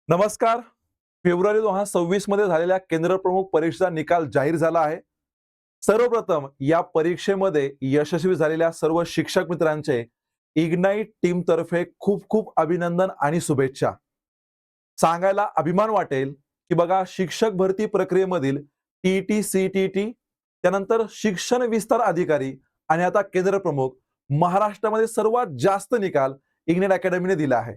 नमस्कार. फेब्रुवारी 2026 मध्ये झालेल्या केंद्र प्रमुख परीक्षेचा निकाल जाहीर झाला आहे. सर्वप्रथम या परीक्षेमध्ये यशस्वी झालेल्या सर्व शिक्षक मित्रांचे इग्नाइट टीम तर्फे खूप खूप अभिनंदन आणि शुभेच्छा. सांगायला अभिमान वाटेल की बघा शिक्षक भरती प्रक्रियेमधील टीटी सीटीटी त्यानंतर शिक्षण विस्तार अधिकारी आणि आता केंद्र प्रमुख महाराष्ट्रामध्ये सर्वात जास्त निकाल इग्नाइट अकॅडमीने दिला आहे.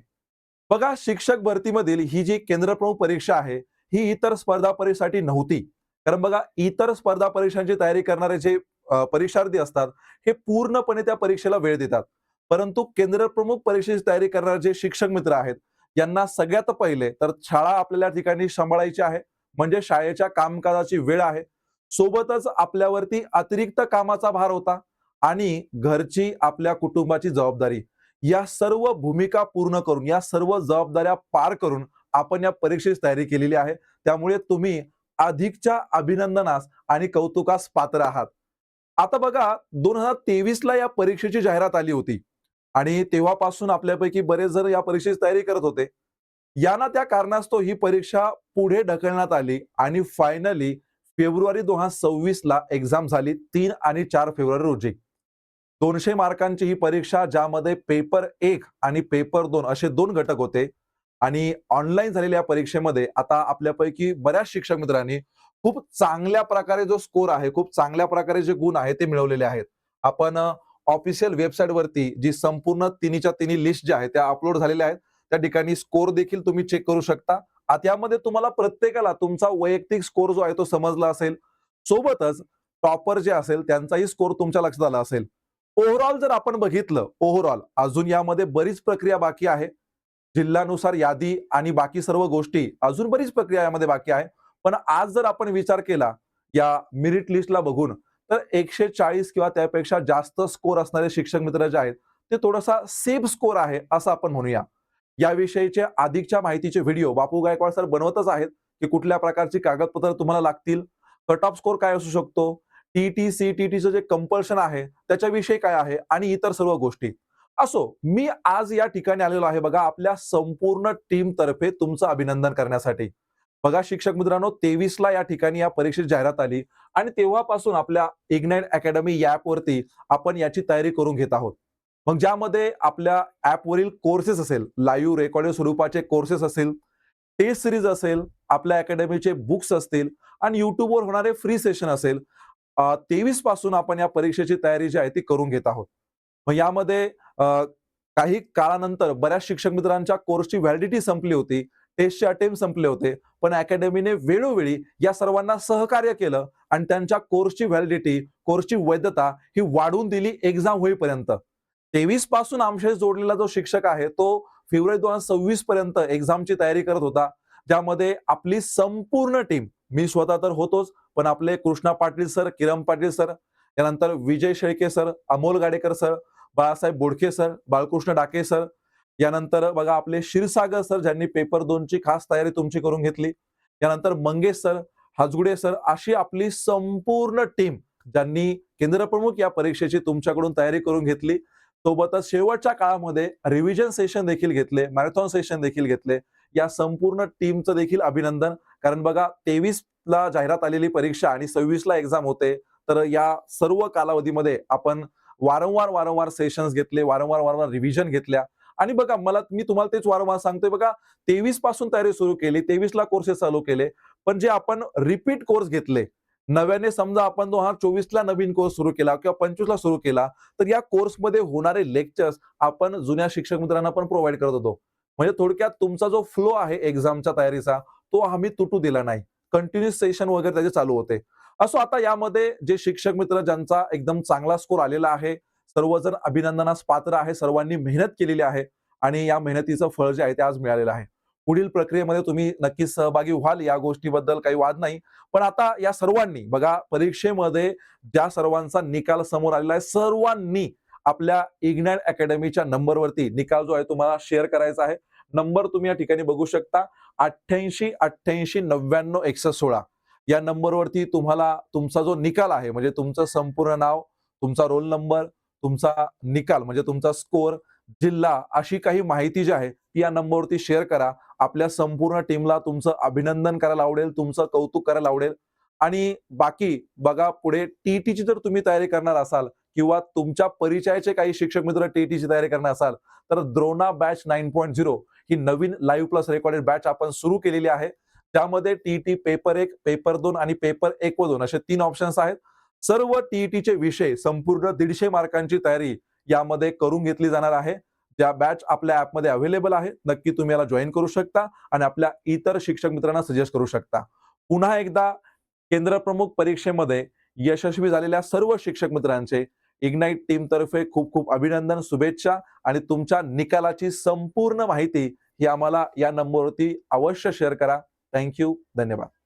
बघा शिक्षक भरतीमधील ही जी केंद्र प्रमुख परीक्षा आहे ही इतर स्पर्धा परीक्षेसाठी नव्हती. कारण बघा इतर स्पर्धा परीक्षांची तयारी करणारे जे परीक्षार्थी असतात हे पूर्णपणे त्या परीक्षेला वेळ देतात. परंतु केंद्र प्रमुख परीक्षेची तयारी करणारे जे शिक्षक मित्र आहेत यांना सगळ्यात पहिले तर शाळा आपल्याला ठिकाणी सांभाळायची आहे. म्हणजे शाळेच्या कामकाजाची वेळ आहे. सोबतच आपल्यावरती अतिरिक्त कामाचा भार होता आणि घरची आपल्या कुटुंबाची जबाबदारी. या सर्व भूमिका पूर्ण करून या सर्व जबाबदाऱ्या पार करून आपण या परीक्षेची तयारी केलेली आहे. त्यामुळे तुम्ही अधिकच्या अभिनंदनास आणि कौतुकास पात्र आहात. आता बघा 2023 ला या परीक्षेची जाहिरात आली होती आणि तेव्हापासून आपल्यापैकी बरेच जण या परीक्षेची तयारी करत होते. या त्या कारणास्तव ही परीक्षा पुढे ढकलण्यात आली आणि फायनली फेब्रुवारी 2026 ला एक्झाम झाली 3 आणि 4 फेब्रुवारी रोजी. 200 मार्कांची ही परीक्षा ज्यामध्ये पेपर 1 आणि पेपर 2 असे 2 घटक होते आणि ऑनलाईन झालेल्या परीक्षेमध्ये आता आपल्यापैकी बऱ्याच शिक्षक मित्रांनी खूप चांगल्या प्रकारे जो स्कोर आहे, खूप चांगल्या प्रकारे जे गुण आहे ते मिळवलेले आहेत. आपण ऑफिशियल वेबसाईट वरती जी संपूर्ण तिन्हीच्या तिन्ही लिस्ट ज्या आहेत त्या अपलोड झालेल्या आहेत. त्या ठिकाणी स्कोर देखील तुम्ही चेक करू शकता. आता यामध्ये तुम्हाला प्रत्येकाला तुमचा वैयक्तिक स्कोर जो आहे तो समजला असेल. सोबतच टॉपर जे असेल त्यांचाही स्कोर तुमच्या लक्षात आला असेल. ओव्हरऑल जर आपण बघितलं ओव्हरऑल अजून यामध्ये बरीच प्रक्रिया बाकी आहे. जिल्ह्यानुसार यादी आणि बाकी सर्व गोष्टी अजून बरीच प्रक्रिया यामध्ये बाकी आहे. पण आज जर आपण विचार केला या मेरिट लिस्टला बघून तर 140 किंवा त्यापेक्षा जास्त स्कोर असणारे शिक्षक मित्र जे आहेत ते थोडासा सेफ स्कोर आहे असं आपण म्हणूया. याविषयीच्या अधिकच्या माहितीचे व्हिडिओ बापू गायकवाड सर बनवतच आहेत की कुठल्या प्रकारची कागदपत्र तुम्हाला लागतील, कट ऑफ स्कोर काय असू शकतो, टीटी सीटीटीचं जे कंपल्शन आहे त्याच्याविषयी काय आहे आणि इतर सर्व गोष्टी. असो मी आज या ठिकाणी आलेलो आहे बघा आपल्या संपूर्ण टीम तर्फे तुमचं अभिनंदन करण्यासाठी. बघा शिक्षक मित्रांनो 23 ला या ठिकाणी या परीक्षेची जाहिरात आली आणि तेव्हापासून आपल्या इग्नाइट अकॅडमी ऍप वरती आपण याची तयारी करून घेत आहोत. मग ज्यामध्ये आपल्या ऍपवरील कोर्सेस असेल, लाईव्ह रेकॉर्डेड स्वरूपाचे कोर्सेस असेल, टेस्ट सिरीज असेल, आपल्या अकॅडमीचे बुक्स असतील आणि युट्यूबवर होणारे फ्री सेशन असेल. 23 पासून आपण या परीक्षेची तयारी जी आहे ती करून घेत आहोत. मग यामध्ये काही काळानंतर बऱ्याच शिक्षक मित्रांच्या कोर्सची व्हॅलिडिटी संपली होती, टेस्टचे अटेम्प्ट संपले होते. पण अकॅडमीने वेळोवेळी या सर्वांना सहकार्य केलं आणि त्यांच्या कोर्सची व्हॅलिडिटी, कोर्सची वैधता ही वाढवून दिली एक्झाम होईपर्यंत. 23 पासून आमच्याशी जोडलेला जो शिक्षक आहे तो फेब्रुवारी 2026 पर्यंत एक्झामची तयारी करत होता. ज्यामध्ये आपली संपूर्ण टीम, मी स्वतः तर होतोच, पण आपले कृष्णा पाटील सर, किरण पाटील सर, त्यानंतर विजय शेळके सर, अमोल गाडेकर सर, बाळासाहेब बोडके सर, बाळकृष्ण डाके सर, यानंतर बघा आपले क्षीरसागर सर ज्यांनी पेपर 2 ची खास तयारी तुमची करून घेतली. यानंतर मंगेश सर, हाजगुडे सर अशी आपली संपूर्ण टीम ज्यांनी केंद्रप्रमुख या परीक्षेची तुमच्याकडून तयारी करून घेतली. सोबतच शेवटच्या काळामध्ये रिव्हिजन सेशन देखील घेतले, मॅरेथॉन सेशन देखील घेतले. या संपूर्ण टीमचं देखील अभिनंदन. कारण बघा 23 ला जाहिरात आलेली परीक्षा आणि 26 ला एक्झाम होते. तर या सर्व कालावधीमध्ये आपण वारंवार सेशन्स घेतले, वारंवार रिव्हिजन घेतल्या आणि बघा मी तुम्हाला तेच वारंवार सांगतोय बघा 23 पासून तयारी सुरू केली, 23 ला कोर्सेस चालू केले. पण जे आपण रिपीट कोर्स घेतले, नव्याने समजा आपण 2024 ला नवीन कोर्स सुरू केला किंवा 25 ला सुरू केला, तर या कोर्समध्ये होणारे लेक्चर्स आपण जुन्या शिक्षक मित्रांना पण प्रोव्हाइड करत होतो. म्हणजे थोडक्यात तुमचा जो फ्लो आहे एक्झामच्या तयारीचा तो आम्ही तुटू दिला नाही. कंटिन्युअस सेशन वगैरे त्याचे चालू होते. असो आता यामध्ये जे शिक्षक मित्र ज्यांचा एकदम चांगला स्कोर आलेला आहे, सर्वजण अभिनंदनास पात्र आहे. सर्वांनी मेहनत केलेली आहे आणि या मेहनतीचं फळ जे आहे ते आज मिळालेलं आहे. पुढील प्रक्रियेमध्ये तुम्ही नक्कीच सहभागी व्हाल, या गोष्टीबद्दल काही वाद नाही. पण आता या सर्वांनी बघा परीक्षेमध्ये ज्या सर्वांचा निकाल समोर आलेला आहे, सर्वांनी आपल्या इग्नाइट अकॅडमीच्या नंबरवरती निकाल जो आहे तुम्हाला शेअर करायचा आहे. नंबर तुम्ही या ठिकाणी बघू शकता 88 88 99 116 या नंबरवरती तुम्हाला तुमचा जो निकाल आहे म्हणजे तुमचं संपूर्ण नाव, तुमचा रोल नंबर, तुमचा निकाल म्हणजे तुमचा स्कोर, जिल्हा अशी काही माहिती जी आहे ती या नंबरवरती शेअर करा आपल्या संपूर्ण टीमला तुमचं अभिनंदन करायला आवडेल, तुमचं कौतुक करायला आवडेल. आणि बाकी बघा, पुढे टीईटीची जर तुम्ही तयारी करणार असाल किंवा तुमच्या परिचयाचे काही शिक्षक मित्र टीईटीची तयारी करणार असाल, तर द्रोणा बॅच 9.0 ही नवीन लाईव्ह प्लस रेकॉर्डेड बॅच आपण सुरू केलेली आहे. त्यामध्ये टीईटी पेपर 1, पेपर 2 आणि पेपर 1 व 2 असे 3 ऑप्शन्स आहेत. सर्व टीईटीचे विषय संपूर्ण 150 मार्कांची तयारी यामध्ये करून घेतली जाणार आहे. त्या बॅच आपल्या ॲपमध्ये अवेलेबल आहे. नक्की तुम्ही याला जॉइन करू शकता आणि आपल्या इतर शिक्षक मित्रांना सजेस्ट करू शकता. पुन्हा एकदा केंद्र प्रमुख परीक्षेमध्ये यशस्वी झालेल्या सर्व शिक्षक मित्रांचे इग्नाइट टीम तर्फे खूप खूप अभिनंदन, शुभेच्छा. आणि तुमच्या निकालाची संपूर्ण माहिती ही आम्हाला या नंबरवरती अवश्य शेअर करा. Thank you. धन्यवाद.